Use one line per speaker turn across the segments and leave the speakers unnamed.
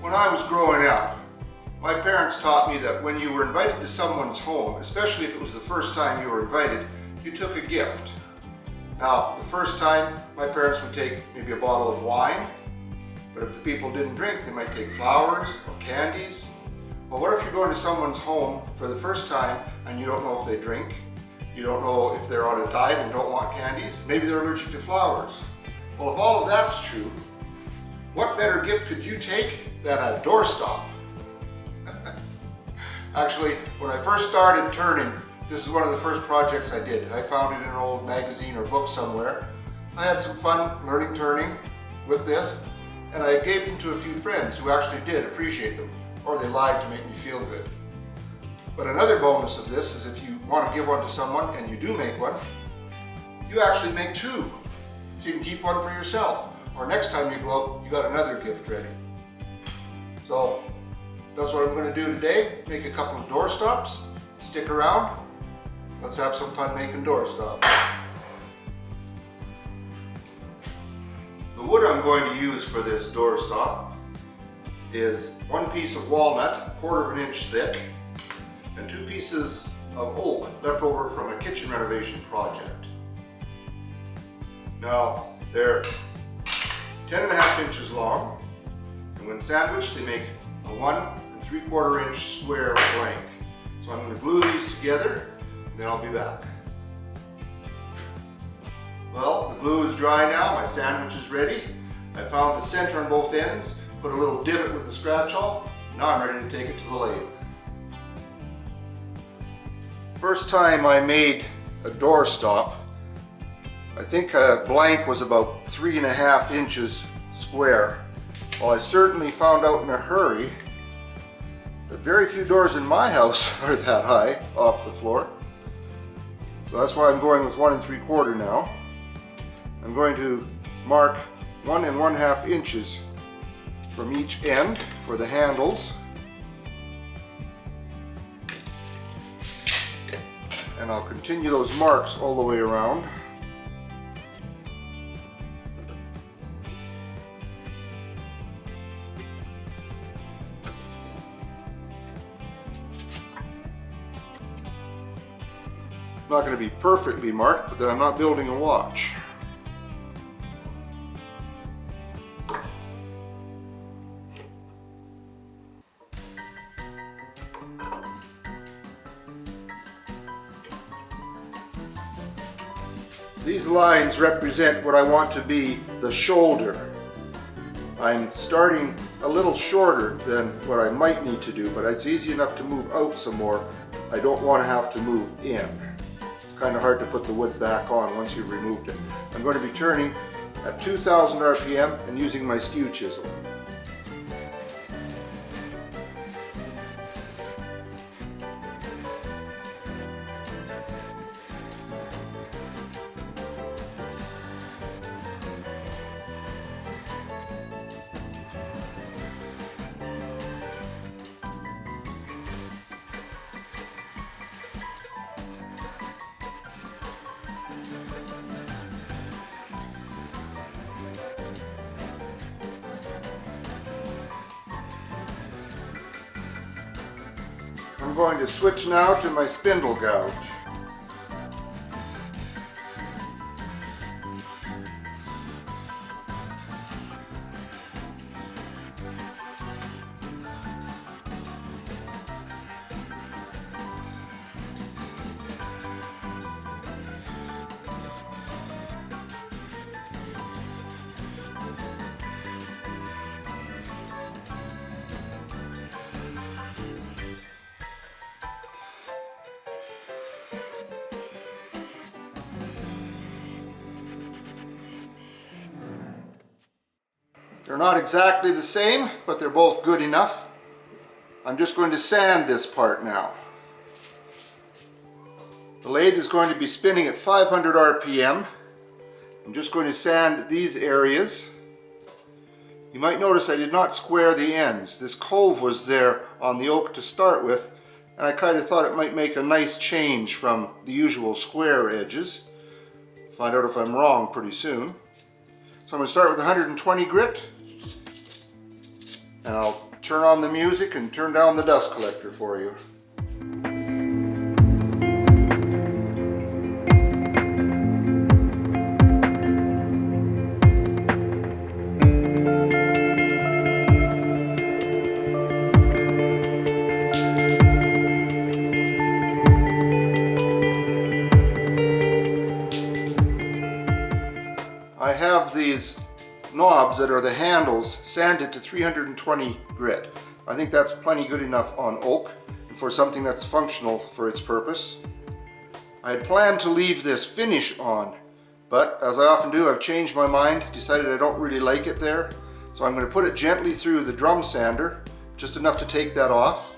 When I was growing up, my parents taught me that when you were invited to someone's home, especially if it was the first time you were invited, you took a gift. Now, the first time, my parents would take maybe a bottle of wine, but if the people didn't drink, they might take flowers or candies. Well, what if you're going to someone's home for the first time and you don't know if they drink? You don't know if they're on a diet and don't want candies? Maybe they're allergic to flowers. Well, if all of that's true, what better gift could you take than a doorstop? Actually, when I first started turning, this is one of the first projects I did. I found it in an old magazine or book somewhere. I had some fun learning turning with this, and I gave them to a few friends who actually did appreciate them, or they lied to make me feel good. But another bonus of this is if you want to give one to someone, and you do make one, you actually make two. So you can keep one for yourself, or next time you go out, you got another gift ready. So that's what I'm going to do today, make a couple of doorstops. Stick around, let's have some fun making doorstops. The wood I'm going to use for this doorstop is one piece of walnut, 1/4 of an inch thick, and 2 pieces of oak left over from a kitchen renovation project. Now, they're 10.5 inches long, and when sandwiched they make a 1 3/4 inch square blank. So I'm going to glue these together, and then I'll be back. Well, the glue is dry now, my sandwich is ready. I found the center on both ends, put a little divot with the scratch awl. Now I'm ready to take it to the lathe. First time I made a doorstop, I think a blank was about 3.5 inches square. Well, I certainly found out in a hurry that very few doors in my house are that high off the floor. So that's why I'm going with 1 3/4 now. I'm going to mark 1 1/2 inches from each end for the handles. And I'll continue those marks all the way around. Not going to be perfectly marked, but then I'm not building a watch. These lines represent what I want to be the shoulder. I'm starting a little shorter than what I might need to do, but it's easy enough to move out some more. I don't want to have to move in. It's kind of hard to put the wood back on once you've removed it. I'm going to be turning at 2,000 RPM and using my skew chisel. I'm going to switch now to my spindle gouge. They're not exactly the same, but they're both good enough. I'm just going to sand this part now. The lathe is going to be spinning at 500 RPM. I'm just going to sand these areas. You might notice I did not square the ends. This cove was there on the oak to start with, and I kind of thought it might make a nice change from the usual square edges. Find out if I'm wrong pretty soon. So I'm going to start with 120 grit, and I'll turn on the music and turn down the dust collector for you. I have these knobs that are the handles sanded to 320 grit. I think that's plenty good enough on oak for something that's functional for its purpose. I had planned to leave this finish on, but as I often do, I've changed my mind, decided I don't really like it there, so I'm going to put it gently through the drum sander, just enough to take that off.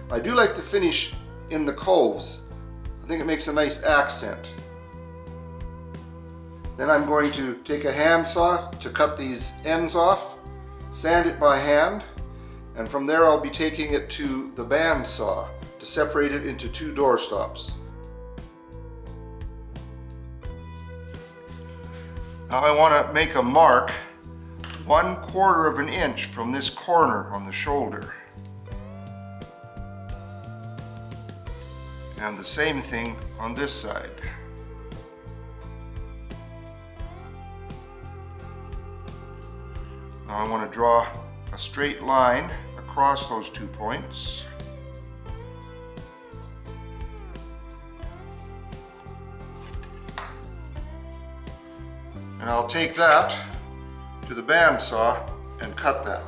I do like the finish in the coves. I think it makes a nice accent. Then I'm going to take a handsaw to cut these ends off, sand it by hand, and from there I'll be taking it to the bandsaw to separate it into two door stops. Now I want to make a mark 1/4 of an inch from this corner on the shoulder. And the same thing on this side. Now I want to draw a straight line across those 2 points. And I'll take that to the bandsaw and cut that.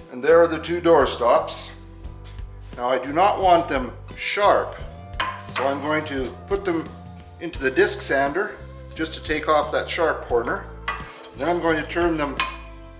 And there are the two door stops. Now I do not want them sharp, so I'm going to put them into the disc sander just to take off that sharp corner. Then I'm going to turn them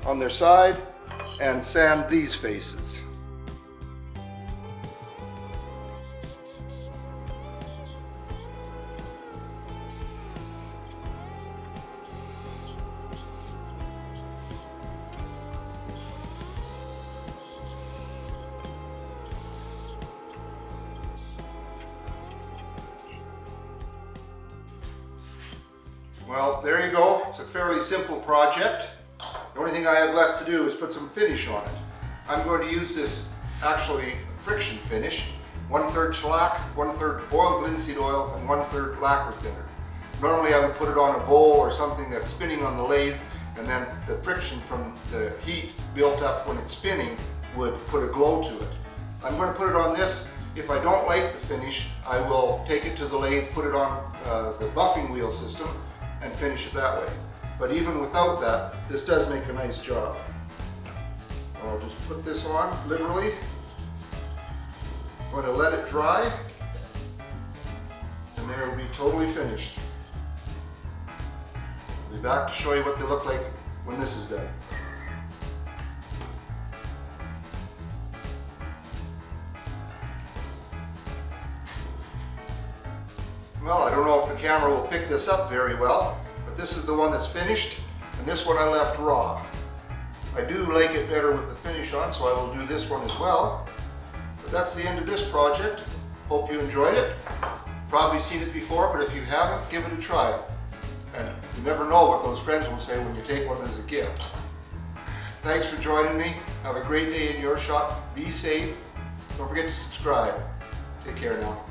on their side and sand these faces. Well, there you go. It's a fairly simple project. The only thing I have left to do is put some finish on it. I'm going to use this, actually, friction finish. 1/3 shellac, 1/3 boiled linseed oil, and 1/3 lacquer thinner. Normally I would put it on a bowl or something that's spinning on the lathe, and then the friction from the heat built up when it's spinning would put a glow to it. I'm going to put it on this. If I don't like the finish, I will take it to the lathe, put it on the buffing wheel system, and finish it that way. But even without that, this does make a nice job. I'll just put this on liberally. I'm going to let it dry, and then it will be totally finished. I'll be back to show you what they look like when this is done. Well, I don't know if the camera will pick this up very well, but this is the one that's finished, and this one I left raw. I do like it better with the finish on, so I will do this one as well. But that's the end of this project. Hope you enjoyed it. Probably seen it before, but if you haven't, give it a try. And you never know what those friends will say when you take one as a gift. Thanks for joining me. Have a great day in your shop. Be safe. Don't forget to subscribe. Take care now.